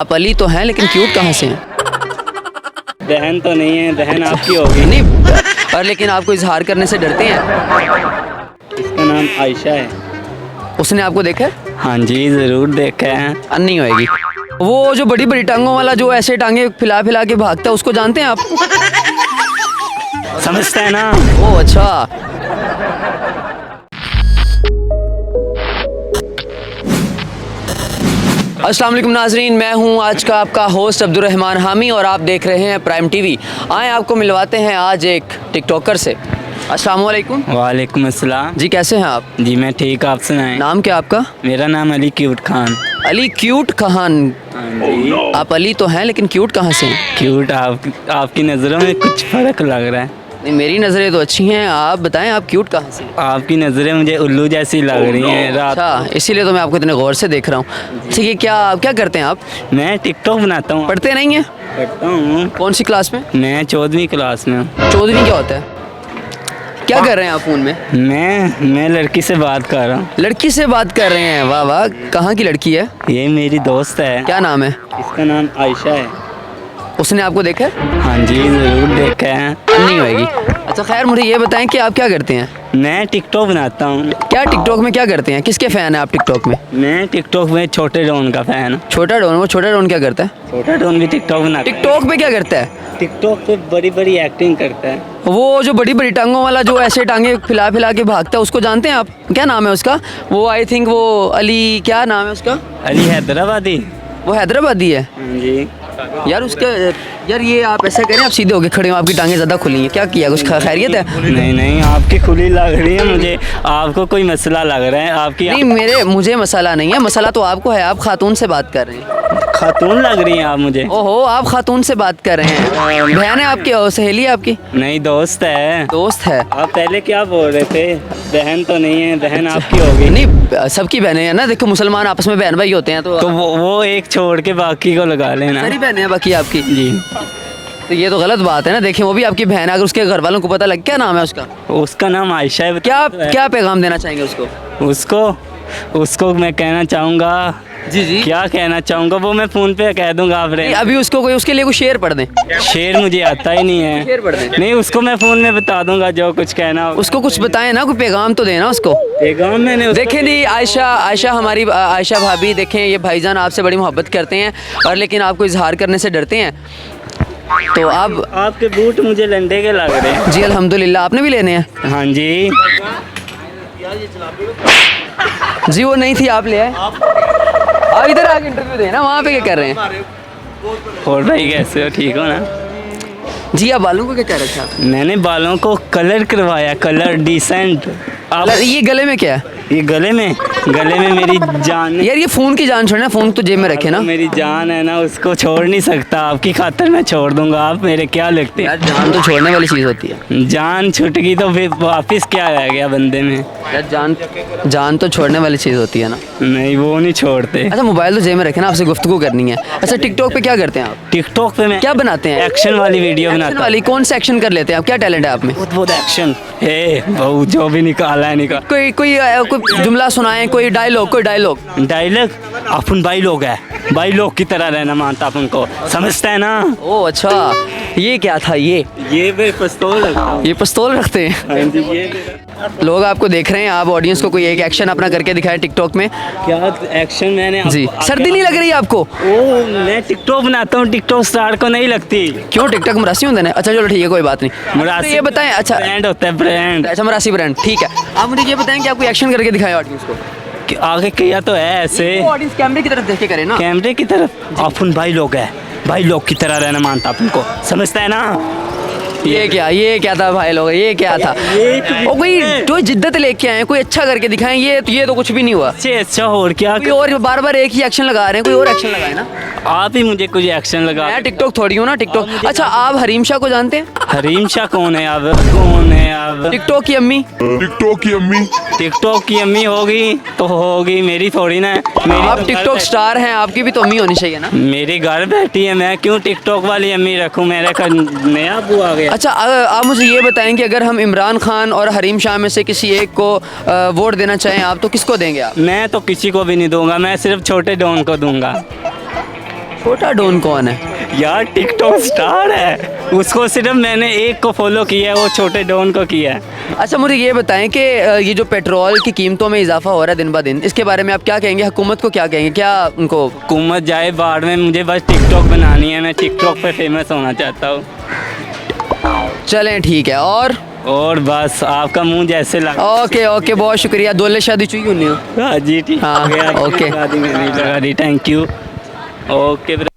आप अली तो हैं लेकिन क्यूट कहाँ से हैं? बहन तो नहीं है, बहन आपकी होगी। नहीं, और लेकिन आपको इजहार करने से डरते हैं? इसका नाम आयशा है। उसने आपको देखा है? हाँ जी, ज़रूर देखा है। नहीं होएगी। वो जो बड़ी बड़ी टांगों वाला जो ऐसे टांगे फैला फैला के भागता है, उसको जानते हैं आप? समझता है ना। ओह अच्छा। अस्सलाम वालेकुम नाजरीन, मैं हूं आज का आपका होस्ट अब्दुर्रहमान हामी और आप देख रहे हैं प्राइम टीवी। आए आपको मिलवाते हैं आज एक टिकटॉकर से। अस्सलाम वालेकुम। वालेकुम अस्सलाम। जी कैसे हैं आप? जी मैं ठीक, आप सुनाएं। नाम क्या आपका? मेरा नाम अली क्यूट खान। अली क्यूट खान। हाँ जी। आप अली तो हैं लेकिन क्यूट कहाँ से हैं? क्यूट आपकी नज़रों में कुछ फ़र्क लग रहा है। नहीं, मेरी नज़रें तो अच्छी हैं, आप बताएं आप क्यूट कहाँ से हैं? आपकी नज़रें मुझे उल्लू जैसी लग रही हैं। रात अच्छा, इसीलिए तो मैं आपको इतने गौर से देख रहा हूँ। ठीक है, क्या करते हैं आप? मैं टिकटॉक बनाता हूँ। पढ़ते नहीं हैं? पढ़ता हूँ। कौन सी क्लास में? मैं 14वीं क्लास में हूँ। 14वीं क्या होता है? क्या कर रहे हैं आप फ़ोन में? मैं लड़की से बात कर रहा हूँ। लड़की से बात कर रहे हैं? वाह वाह, कहाँ की लड़की है? ये मेरी दोस्त है। क्या नाम है? इसका नाम आयशा है। उसने आपको देखा है? हाँ जी, ज़रूर देखा है। नहीं होएगी। अच्छा खैर, मुझे ये बताएं कि आप क्या करते हैं? मैं टिकटॉक बनाता हूँ। क्या टिकटॉक में क्या करते हैं? किसके फ़ैन हैं आप टिकटॉक में? मैं टिकटॉक में छोटे डॉन का फ़ैन हूँ। छोटा डॉन। वो छोटा डॉन क्या करता है? छोटा डॉन भी टिकटॉक बनाता है। टिकटॉक पे क्या करता है? टिकटॉक पे बड़ी बड़ी एक्टिंग करता है। वो जो बड़ी बड़ी टांगों वाला जो ऐसे टांगे फैला फैला के भागता है, उसको जानते हैं आप? क्या नाम है उसका? वो आई थिंक वो अली, क्या नाम है उसका? अली हैदराबादी। वो हैदराबादी है हाँ जी। यार। उसके यार ये आप ऐसा करें, आप सीधे होके खड़े हो, आपकी टांगें ज़्यादा खुली हैं। क्या किया, कुछ खैरियत है? नहीं, आपकी खुली लग रही है मुझे। आपको कोई मसला लग रहा है आपकी? नहीं, मुझे मसला नहीं है। मसला तो आपको है, आप खातून से बात कर रहे हैं। खातून लग रही हैं आप मुझे। ओहो, आप खातून से बात कर रहे हैं। बहन है आपकी और सहेली है आपकी? नहीं, दोस्त है। दोस्त है। आप पहले क्या बोल रहे थे? बहन तो नहीं है, बहन आपकी होगी। नहीं, सबकी बहनें हैं ना। देखो मुसलमान आपस में बहन भाई होते हैं, तो वो एक छोड़ के बाकी को लगा लेना। सारी बहनें हैं बाकी आपकी? जी। तो ये तो गलत बात है ना। देखिए वो भी आपकी बहन है, अगर उसके घर वालों को पता लग, क्या नाम है उसका? उसका नाम आयशा है। क्या पैगाम देना चाहेंगे उसको? उसको मैं कहना चाहूँगा। जी क्या कहना चाहूँगा वो मैं फ़ोन पे कह दूँगा। आप रहे अभी उसको कोई, उसके लिए कोई शेर पढ़ दें। शेर मुझे आता ही नहीं है। शेर पढ़ दें। नहीं, उसको मैं फ़ोन में बता दूँगा जो कुछ कहना होगा। उसको कुछ बताएं ना, कोई पैगाम तो देना उसको। पैगाम मैंने देखें जी, आयशा हमारी आयशा भाभी, देखें ये भाईजान आपसे बड़ी मोहब्बत करते हैं और लेकिन आपको इजहार करने से डरते हैं। तो आप आपके बूट मुझे लंडे के लग रहे हैं। जी अल्हम्दुलिल्लाह, आपने भी लेने हैं? हाँ जी। जी वो नहीं थी, आप ले आए। आप इधर आके इंटरव्यू देना, वहाँ पे क्या कर रहे हैं? और भाई कैसे हो, ठीक हो ना? जी आप बालों को क्या कर रखा है? मैंने बालों को कलर करवाया, कलर डिसेंट। आप ये गले में क्या है? ये गले में मेरी जान। यार ये फ़ोन की जान छोड़ना, फ़ोन तो जेब में रखे ना। मेरी जान है ना, उसको छोड़ नहीं सकता। आपकी खातिर मैं छोड़ दूंगा। आप मेरे क्या लगते हैं? यार जान तो छोड़ने वाली चीज़ होती है। जान छूट गई तो फिर वापस क्या रह गया बंदे में? यार जान तो छोड़ने वाली चीज़ होती है ना। नहीं, वो नहीं छोड़ते। अच्छा मोबाइल तो जेब में रखे ना, आपसे गुफ्तगू करनी है। अच्छा टिकटॉक पे क्या करते हैं आप? टिकटॉक पे मैं क्या बनाते हैं? एक्शन वाली वीडियो एक्शन बनाता वाली? कौन सा एक्शन कर लेते हैं आप? क्या टैलेंट है आप में? बहुत एक्शन है। वो जो भी निकाला है निकाल। कोई जुमला सुनाएं, कोई डायलॉग। डायलॉग अपन भाई लोग है, भाई लोग की तरह रहना मानता अपन को, समझता है ना? ओह अच्छा, ये क्या था? ये मैं पिस्तौल रखता हूँ। ये पिस्तौल रखते हैं? हाँ जी, ये लोग आपको देख रहे हैं, आप ऑडियंस को कोई एक एक्शन अपना करके दिखाएं टिकटॉक में। क्या एक्शन मैंने जी सर्दी नहीं लग रही आपको? ओ मैं टिकटॉक बनाता हूँ, टिकटॉक स्टार को नहीं लगती। क्यों, टिकटॉक मरासी होते हैं? अच्छा चलो ठीक है, कोई बात नहीं। मरासी तो ये बताएं। अच्छा ब्रांड होता है, ब्रांड। अच्छा मरासी ब्रांड, ठीक है। आप मुझे ये बताएं कि आप कोई एक्शन करके दिखाएं ऑडियंस को। आगे किया तो है ऐसे। ऑडियंस कैमरे की तरफ देख के करे ना। कैमरे की तरफ अपन भाई लोग है, भाई लोग की तरह रहना मानता अपन को, समझता है ना? ये क्या था भाई लोग? ये क्या था? और कोई जो जिद्दत लेके आए, कोई अच्छा करके दिखाएं। ये तो कुछ भी नहीं हुआ। अच्छा और क्या? कोई और बार बार एक ही एक्शन लगा रहे हैं, कोई और एक्शन लगाए ना। आप ही मुझे कुछ एक्शन लगा। मैं टिकटॉक थोड़ी हूँ ना, टिकटॉक। अच्छा आप हरीम शाह को जानते हैं? हरीम शाह कौन है अब? कौन है अब? टिकटॉक की अम्मी। टिकटॉक की अम्मी होगी तो होगी, मेरी थोड़ी ना है। आप टिकटॉक स्टार हैं, आपकी भी तो अम्मी होनी चाहिए ना। मेरी घर बैठी है, मैं क्यों टिकटॉक वाली अम्मी रखूं? मेरे का नया अबू आ गया। अच्छा आप मुझे ये बताएं कि अगर हम इमरान खान और हरीम शाह में से किसी एक को वोट देना चाहें आप, तो किसको देंगे आप? मैं तो किसी को भी नहीं दूंगा, मैं सिर्फ छोटे डॉन को दूंगा। छोटा डॉन कौन है? यार टिकटॉक स्टार है, उसको सिर्फ मैंने एक को फॉलो किया है, वो छोटे डॉन को किया है। अच्छा मुझे ये बताएं कि ये जो पेट्रोल की कीमतों में इजाफा हो रहा है दिन ब दिन, इसके बारे में आप क्या कहेंगे? हुकूमत को क्या कहेंगे? क्या उनको हुकूमत जाए बाढ़ में, मुझे बस टिकटॉक बनानी है, मैं टिकटॉक पे फेमस होना चाहता हूँ। चलें ठीक है। और बस आपका मुंह जैसे लगा। ओके ओके, बहुत शुक्रिया। दौलत शादी चुई नहीं हो? हाँ जी ठीक हाँ, है, okay. Thank you. Okay brother.